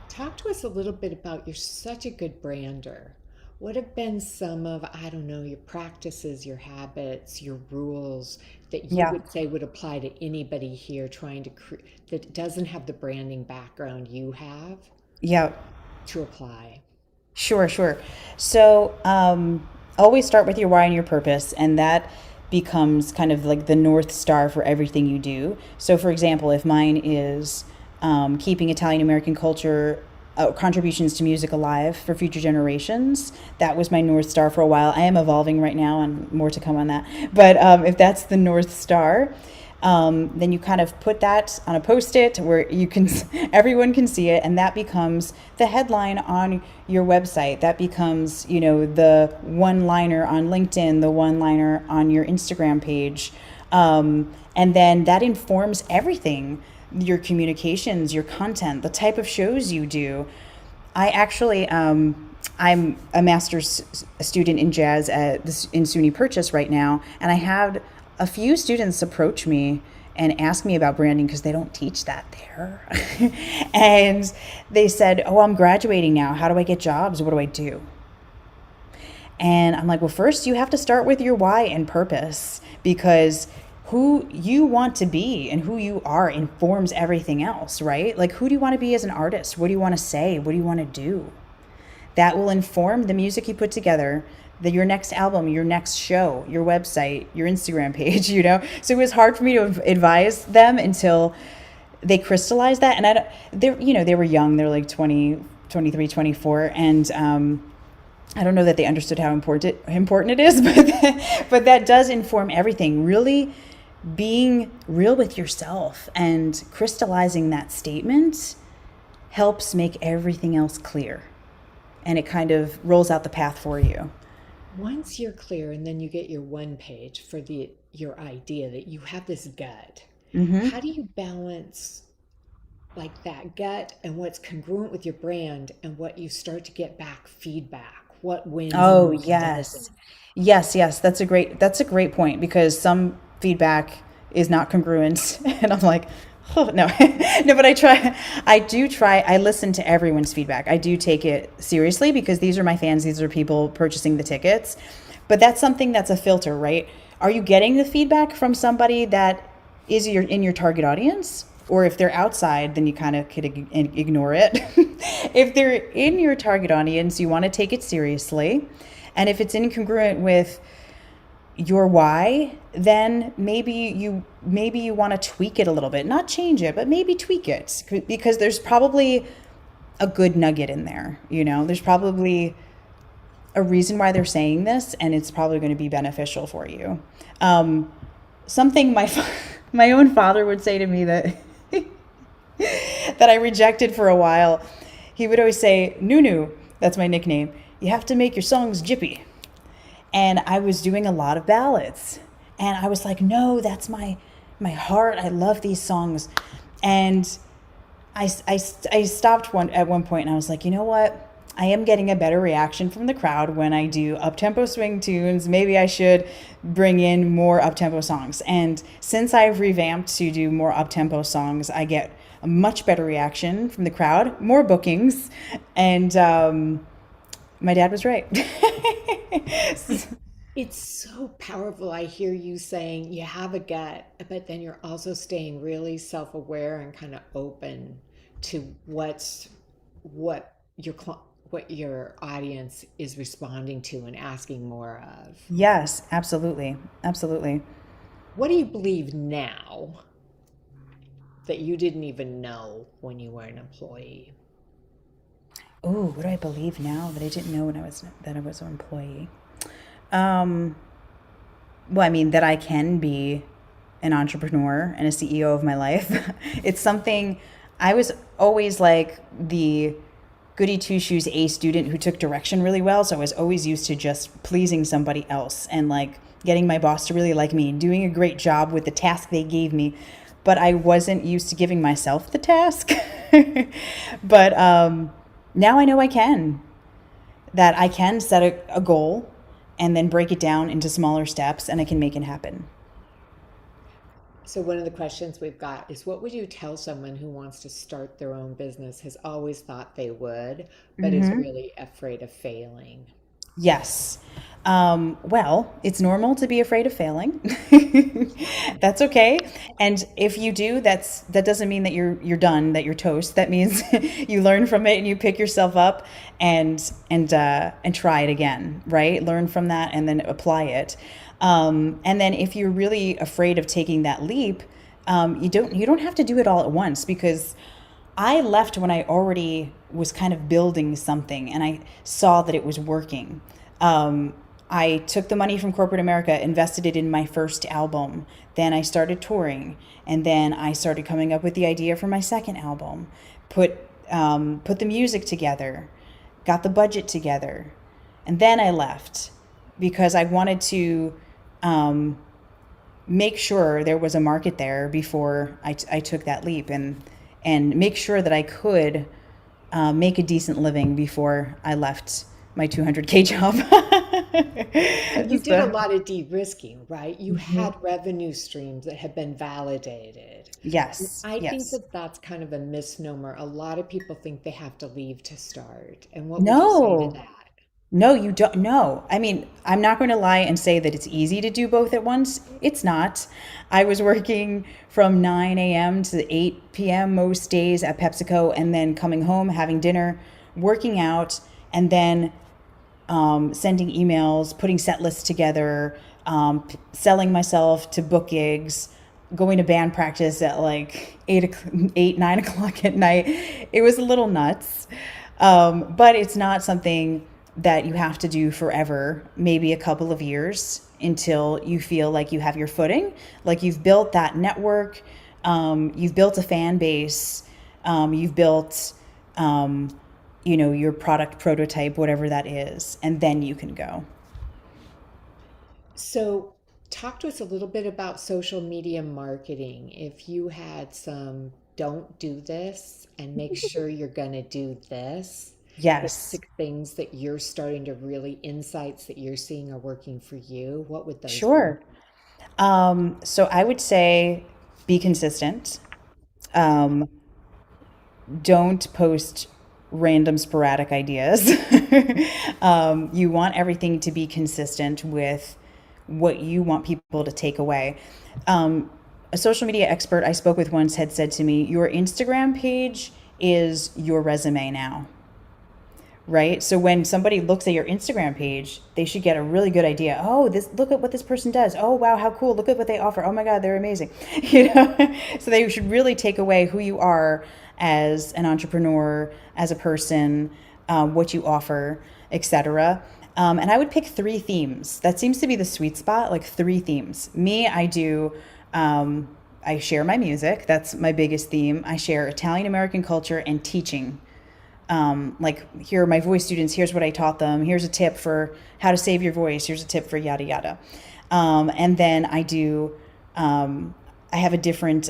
A: Talk to us a little bit about, you're such a good brander. What have been some of, I don't know, your practices, your habits, your rules that you
B: Yeah.
A: would say would apply to anybody here trying to that doesn't have the branding background you have
B: Yeah.
A: to apply?
B: Sure, sure. So, always start with your why and your purpose, and that becomes kind of like the North Star for everything you do. So, for example, if mine is keeping Italian American culture, contributions to music alive for future generations, that was my North Star for a while. I am evolving right now, and more to come on that. But if that's the North Star, then you kind of put that on a post-it where you can everyone can see it, and that becomes the headline on your website. That becomes, the one-liner on LinkedIn, the one-liner on your Instagram page, and then that informs everything: your communications, your content, the type of shows you do. I actually, I'm a master's student in jazz in SUNY Purchase right now, and I had a few students approach me and ask me about branding because they don't teach that there. And they said, "Oh, I'm graduating now. How do I get jobs? What do I do?" And I'm like, well, first you have to start with your why and purpose, because who you want to be and who you are informs everything else, right? Like, who do you want to be as an artist? What do you want to say? What do you want to do? That will inform the music you put together, your next album, your next show, your website, your Instagram page, So it was hard for me to advise them until they crystallized that. And they were young. They're like 20, 23, 24. And I don't know that they understood how important it is, but that does inform everything. Really being real with yourself and crystallizing that statement helps make everything else clear. And it kind of rolls out the path for you.
A: Once you're clear and then you get your one page for your idea that you have this gut, how do you balance like that gut and what's congruent with your brand and what you start to get back feedback? What wins and
B: Oh,
A: what doesn't?
B: yes. Yes. That's a great point, because some feedback is not congruent. And I'm like, oh, no. No, but I listen to everyone's feedback. I do take it seriously because these are my fans. These are people purchasing the tickets. But that's something that's a filter, right? Are you getting the feedback from somebody that is in your target audience? Or if they're outside, then you kind of could ignore it. If they're in your target audience, you want to take it seriously. And if it's incongruent with your why, then maybe you want to tweak it a little bit. Not change it, but maybe tweak it. Because there's probably a good nugget in there. There's probably a reason why they're saying this, and it's probably going to be beneficial for you. Something my own father would say to me that I rejected for a while. He would always say, Nunu, that's my nickname, you have to make your songs jippy. And I was doing a lot of ballads. And I was like, no, that's my heart. I love these songs. And I stopped at one point, and I was like, you know what? I am getting a better reaction from the crowd when I do up-tempo swing tunes. Maybe I should bring in more up-tempo songs. And since I've revamped to do more up-tempo songs, I get a much better reaction from the crowd, more bookings, and my dad was right.
A: It's so powerful. I hear you saying you have a gut, but then you're also staying really self-aware and kind of open to what your audience is responding to and asking more of.
B: Yes, absolutely. Absolutely.
A: What do you believe now that you didn't even know when you were an employee?
B: Oh, what do I believe now that I didn't know when I was an employee? Um, well, I mean, that I can be an entrepreneur and a CEO of my life. It's something I was always like the goody two shoes A student who took direction really well. So I was always used to just pleasing somebody else and like getting my boss to really like me and doing a great job with the task they gave me. But I wasn't used to giving myself the task. But now I know that I can set a goal and then break it down into smaller steps, and I can make it happen.
A: So one of the questions we've got is what would you tell someone who wants to start their own business, has always thought they would, but is really afraid of failing?
B: Yes. Well, it's normal to be afraid of failing. That's okay. And if you do, that doesn't mean that you're done, that you're toast. That means you learn from it and you pick yourself up and try it again, right? Learn from that and then apply it. And then if you're really afraid of taking that leap, you don't have to do it all at once, because I left when I already was kind of building something and I saw that it was working. I took the money from corporate America, invested it in my first album. Then I started touring, and then I started coming up with the idea for my second album. Put the music together, got the budget together, and then I left because I wanted to make sure there was a market there before I took that leap, and make sure that I could make a decent living before I left my 200K job.
A: But you did a
B: So,
A: lot of de-risking, right? You had revenue streams that had been validated. And
B: yes,
A: I think
B: yes.
A: that that's kind of a misnomer. A lot of people think they have to leave to start. And what would you say to
B: No,
A: that?
B: no, you don't. No, I mean, I'm not going to lie and say that it's easy to do both at once. It's not. I was working from 9 a.m. to 8 p.m. most days at PepsiCo, and then coming home, having dinner, working out, and then sending emails, putting set lists together, selling myself to book gigs, going to band practice at like 9 o'clock at night. It was a little nuts. But it's not something that you have to do forever, maybe a couple of years until you feel like you have your footing, like you've built that network, you've built a fan base, you've built your product prototype, whatever that is, and then you can go.
A: So, talk to us a little bit about social media marketing. If you had some don't do this and make sure you're going to do this,
B: Yes,
A: basic things that you're starting to really, insights that you're seeing are working for you, what would those be?
B: sure. So I would say be consistent. Um, don't post random sporadic ideas. You want everything to be consistent with what you want people to take away. A social media expert I spoke with once had said to me, your Instagram page is your resume now, right? So when somebody looks at your Instagram page, they should get a really good idea. Oh, this, look at what this person does. Oh, wow, how cool. Look at what they offer. Oh my God, they're amazing. You know, so they should really take away who you are as an entrepreneur, as a person, what you offer, etc. And I would pick three themes. That seems to be the sweet spot, like three themes. Me, I share my music. That's my biggest theme. I share Italian American culture and teaching. Like, here are my voice students, here's what I taught them, here's a tip for how to save your voice, here's a tip for yada yada. And then I have a different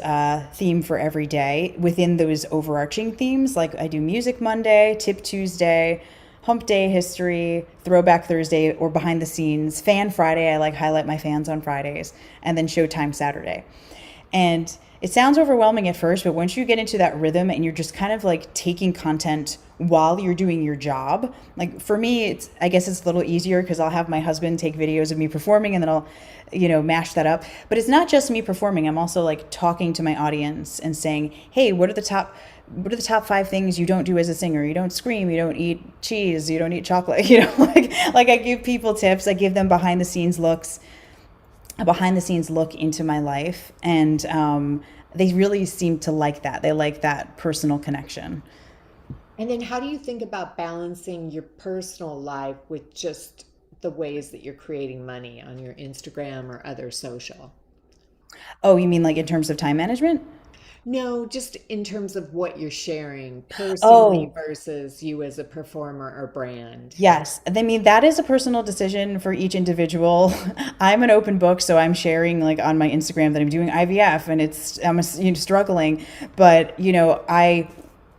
B: theme for every day within those overarching themes. Like, I do Music Monday, Tip Tuesday, Hump Day History, Throwback Thursday, or Behind the Scenes, Fan Friday. I like highlight my fans on Fridays, and then Showtime Saturday. And it sounds overwhelming at first, but once you get into that rhythm and you're just kind of like taking content while you're doing your job, like for me, I guess it's a little easier because I'll have my husband take videos of me performing and then I'll, mash that up. But it's not just me performing. I'm also like talking to my audience and saying, hey, what are the top 5 things you don't do as a singer? You don't scream, you don't eat cheese, you don't eat chocolate, like I give people tips, I give them a behind the scenes look into my life. And they really seem to like that. They like that personal connection.
A: And then how do you think about balancing your personal life with just the ways that you're creating money on your Instagram or other social?
B: Oh, you mean like in terms of time management?
A: No, just in terms of what you're sharing personally
B: Oh,
A: versus you as a performer or brand.
B: yes. I mean, that is a personal decision for each individual. I'm an open book, so I'm sharing like on my Instagram that I'm doing IVF and I'm struggling, but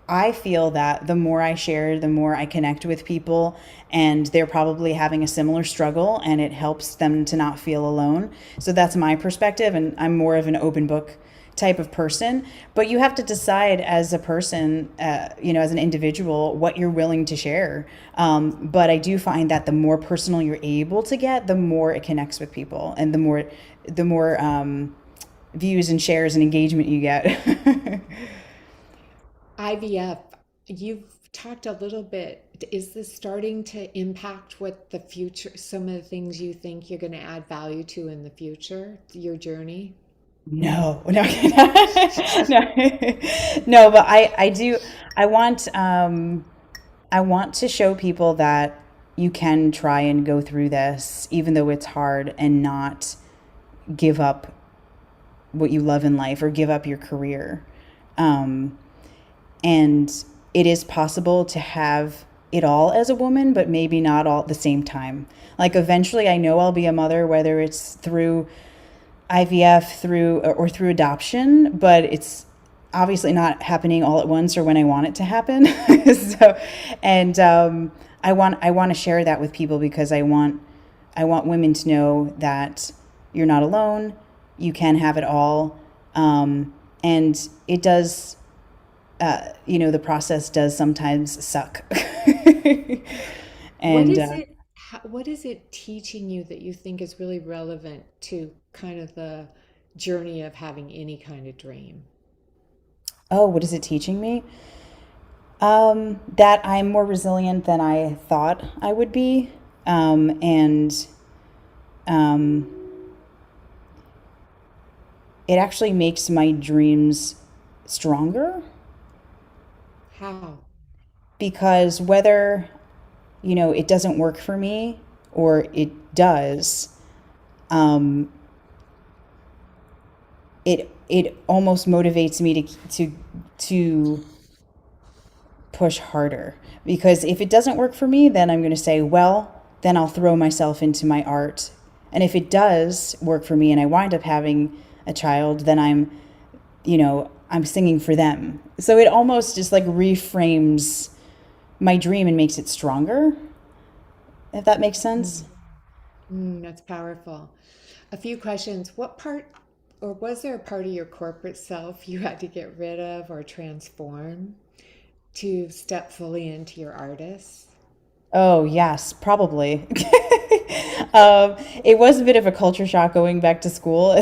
B: I feel that the more I share, the more I connect with people, and they're probably having a similar struggle, and it helps them to not feel alone. So that's my perspective, and I'm more of an open book type of person. But you have to decide as a person, as an individual, what you're willing to share. But I do find that the more personal you're able to get, the more it connects with people, and the more views and shares and engagement you get.
A: IVF, you've talked a little bit. Is this starting to impact what the future, some of the things you think you're going to add value to in the future, your journey?
B: No, no, no, no. But I do. I want, I want to show people that you can try and go through this, even though it's hard, and not give up what you love in life or give up your career. Um, and it is possible to have it all as a woman, but maybe not all at the same time. Like eventually, I know I'll be a mother, whether it's through IVF through or through adoption, but it's obviously not happening all at once or when I want it to happen. So, and I want to share that with people because I want women to know that you're not alone. You can have it all, and it does. The process does sometimes suck,
A: What
B: and
A: is it, what is it teaching you that you think is really relevant to kind of the journey of having any kind of dream?
B: oh, what is it teaching me? That I'm more resilient than I thought I would be. And um, it actually makes my dreams stronger
A: How?
B: because whether, it doesn't work for me or it does, um, it almost motivates me to push harder because if it doesn't work for me, then I'm going to say, well, then I'll throw myself into my art. And if it does work for me and I wind up having a child, then I'm singing for them. So it almost just like reframes my dream and makes it stronger, if that makes sense.
A: That's powerful. A few questions. What part, or was there a part of your corporate self you had to get rid of or transform to step fully into your artist?
B: Oh, yes, probably. It was a bit of a culture shock going back to school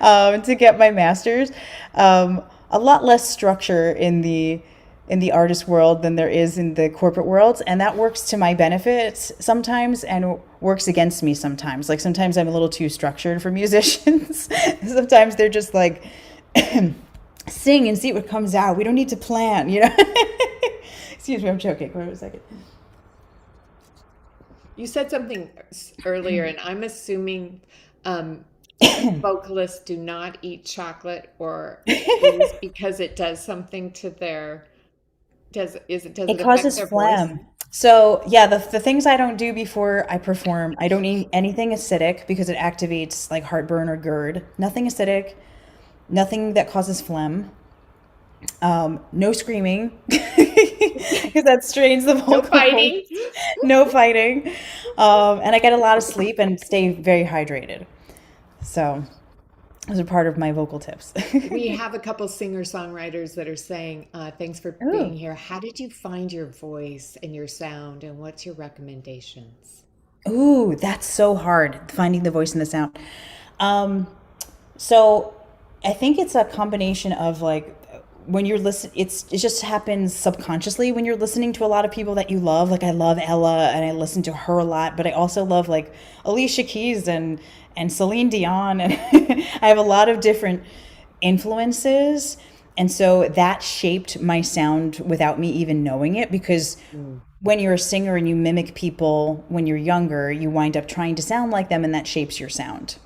B: to get my master's. A lot less structure in the artist world than there is in the corporate world, and that works to my benefit sometimes and works against me sometimes. Like sometimes I'm a little too structured for musicians. Sometimes they're just like sing and see what comes out. We don't need to plan. Excuse me, I'm joking. Wait a second.
A: You said something earlier, and I'm assuming um, vocalists do not eat chocolate or booze because it does something to their, does
B: It
A: it affect
B: causes
A: their voice?
B: phlegm. So yeah, the things I don't do before I perform, I don't eat anything acidic because it activates like heartburn or GERD. Nothing acidic, nothing that causes phlegm. No screaming because that strains the
A: No
B: vocal cords.
A: fighting.
B: No fighting, and I get a lot of sleep and stay very hydrated. So those are part of my vocal tips.
A: We have a couple singer-songwriters that are saying, thanks for being
B: Ooh.
A: here. How did you find your voice and your sound, and what's your recommendations?
B: Ooh, that's so hard, finding the voice and the sound. Um, so I think it's a combination of like when you're listening, it just happens subconsciously when you're listening to a lot of people that you love. Like I love Ella and I listen to her a lot, but I also love like Alicia Keys and Celine Dion, and I have a lot of different influences. And so that shaped my sound without me even knowing it because
A: Mm.
B: when you're a singer and you mimic people when you're younger, you wind up trying to sound like them, and that shapes your sound.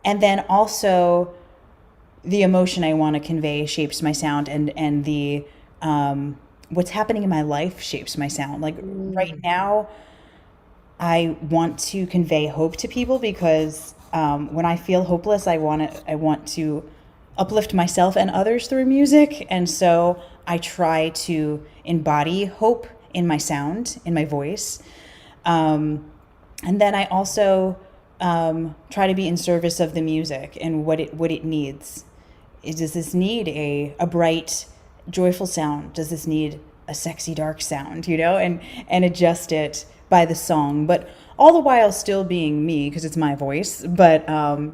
B: And then also the emotion I want to convey shapes my sound, and the what's happening in my life shapes my sound. Like right
A: Mm.
B: now, I want to convey hope to people because when I feel hopeless, I want to uplift myself and others through music. And so I try to embody hope in my sound, in my voice. And then I also try to be in service of the music and what it needs. Does this need a bright, joyful sound? Does this need a sexy, dark sound? And adjust it by the song, but all the while still being me because it's my voice. But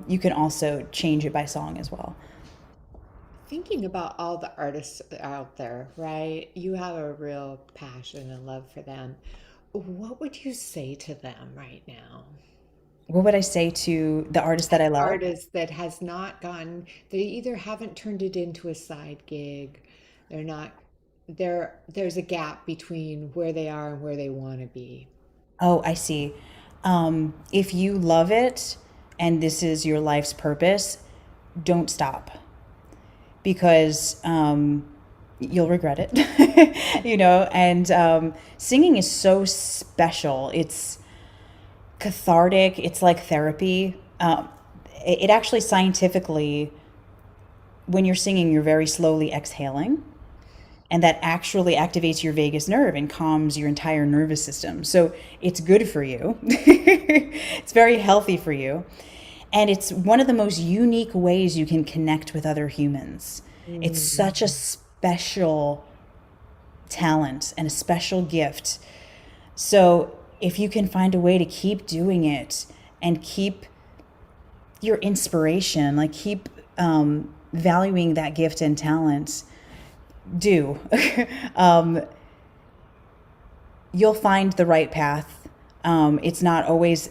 B: you can also change it by song as well.
A: Thinking about all the artists out there, right? You have a real passion and love for them. What would you say to them right now?
B: What would I say to the artist that I love?
A: Artist that has not gone, they either haven't turned it into a side gig, they're not, there's a gap between where they are and where they want to be.
B: Oh, I see. If you love it and this is your life's purpose, don't stop because you'll regret it, And singing is so special. It's cathartic. It's like therapy. It actually scientifically, when you're singing, you're very slowly exhaling, and that actually activates your vagus nerve and calms your entire nervous system. So it's good for you. It's very healthy for you. And it's one of the most unique ways you can connect with other humans. It's such a special talent and a special gift. So if you can find a way to keep doing it and keep your inspiration, like keep valuing that gift and talent, do. um, you'll find the right path. It's not always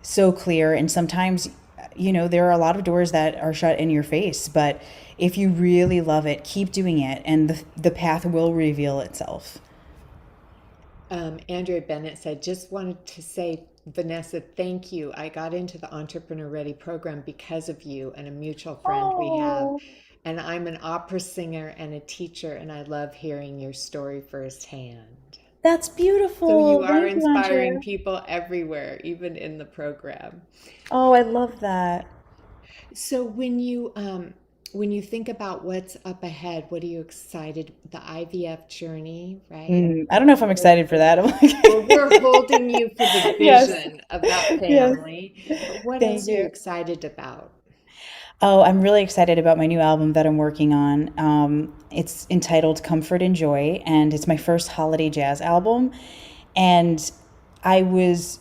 B: so clear, and sometimes, there are a lot of doors that are shut in your face. But if you really love it, keep doing it, and the path will reveal itself.
A: Andrea Bennett said, just wanted to say, Vanessa, thank you. I got into the Entrepreneur Ready program because of you and a mutual friend we have.
B: Oh,
A: And I'm an opera singer and a teacher, and I love hearing your story firsthand.
B: that's
A: So you
B: beautiful.
A: are
B: Thank you,
A: inspiring
B: Andrea.
A: people everywhere, even in the program.
B: Oh, I love that.
A: So when you think about what's up ahead, what are you excited? The IVF journey, right?
B: I don't know if I'm excited for that. I'm
A: Well, we're
B: like,
A: holding you for the
B: yes,
A: vision of that
B: yes.
A: family. But what
B: Thank
A: else are you
B: you.
A: excited about?
B: Oh, I'm really excited about my new album that I'm working on. It's entitled Comfort and Joy, and it's my first holiday jazz album. And I was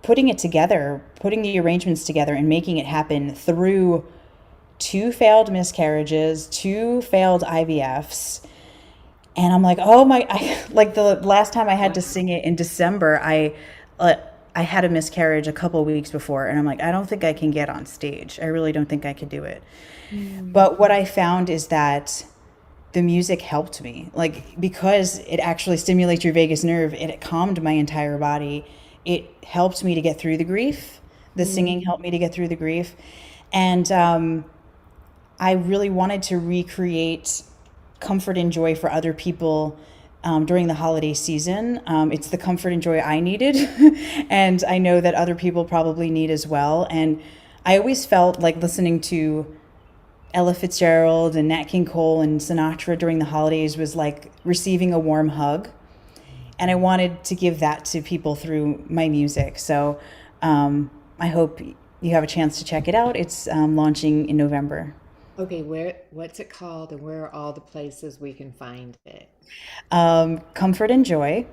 B: putting it together, putting the arrangements together, and making it happen through two failed miscarriages, two failed IVFs. And I'm like, oh my, like the last time I had to
A: Wow.
B: sing it in December, uh, I had a miscarriage a couple weeks before, and I'm like, I don't think I can get on stage. I really don't think I could do it.
A: Mm.
B: But what I found is that the music helped me, like because it actually stimulates your vagus nerve. It calmed my entire body. It helped me to get through the grief. The singing
A: Mm.
B: helped me to get through the grief, and I really wanted to recreate comfort and joy for other people during the holiday season. It's the comfort and joy I needed, and I know that other people probably need as well. And I always felt like listening to Ella Fitzgerald and Nat King Cole and Sinatra during the holidays was like receiving a warm hug. And I wanted to give that to people through my music. So I hope you have a chance to check it out. It's launching in November.
A: Okay, what's it called and where are all the places we can find it?
B: Comfort and Joy.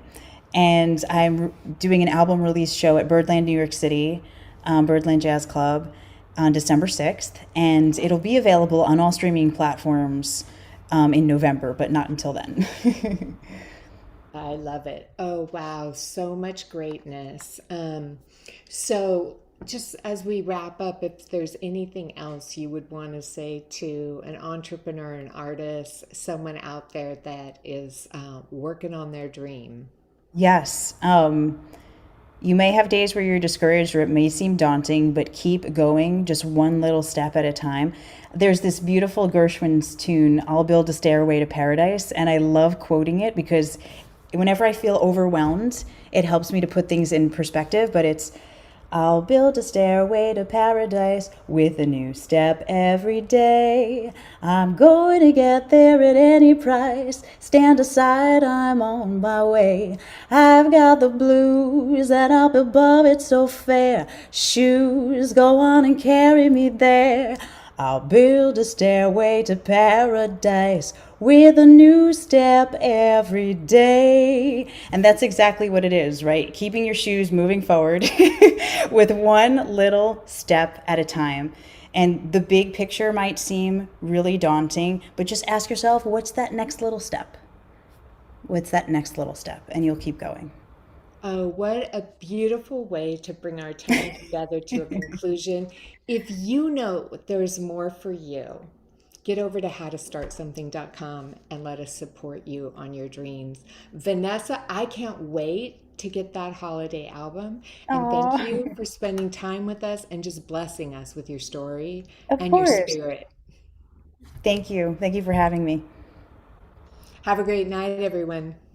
B: And I'm doing an album release show at Birdland, New York City, Birdland Jazz Club on December 6th. And it'll be available on all streaming platforms in November, but not until then.
A: I love it. Oh, wow. So much greatness. So, just as we wrap up, if there's anything else you would want to say to an entrepreneur, an artist, someone out there that is working on their dream.
B: Yes. You may have days where you're discouraged or it may seem daunting, but keep going just one little step at a time. There's this beautiful Gershwin's tune, I'll Build a Stairway to Paradise, and I love quoting it because whenever I feel overwhelmed, it helps me to put things in perspective, but it's I'll build a stairway to paradise with a new step every day. I'm going to get there at any price. Stand aside, I'm on my way. I've got the blues and up above it's so fair. Shoes, go on and carry me there. I'll build a stairway to paradise with a new step every day. And that's exactly what it is, right? Keeping your shoes moving forward with one little step at a time. And the big picture might seem really daunting, but just ask yourself, what's that next little step? What's that next little step? And you'll keep going.
A: Oh, what a beautiful way to bring our time together to a conclusion. If you know there's more for you, get over to howtostartsomething.com and let us support you on your dreams. Vanessa, I can't wait to get that holiday album. And thank
B: Oh,
A: you for spending time with us and just blessing us with your story
B: of
A: and your
B: course.
A: spirit.
B: Thank you. Thank you for having me.
A: Have a great night, everyone.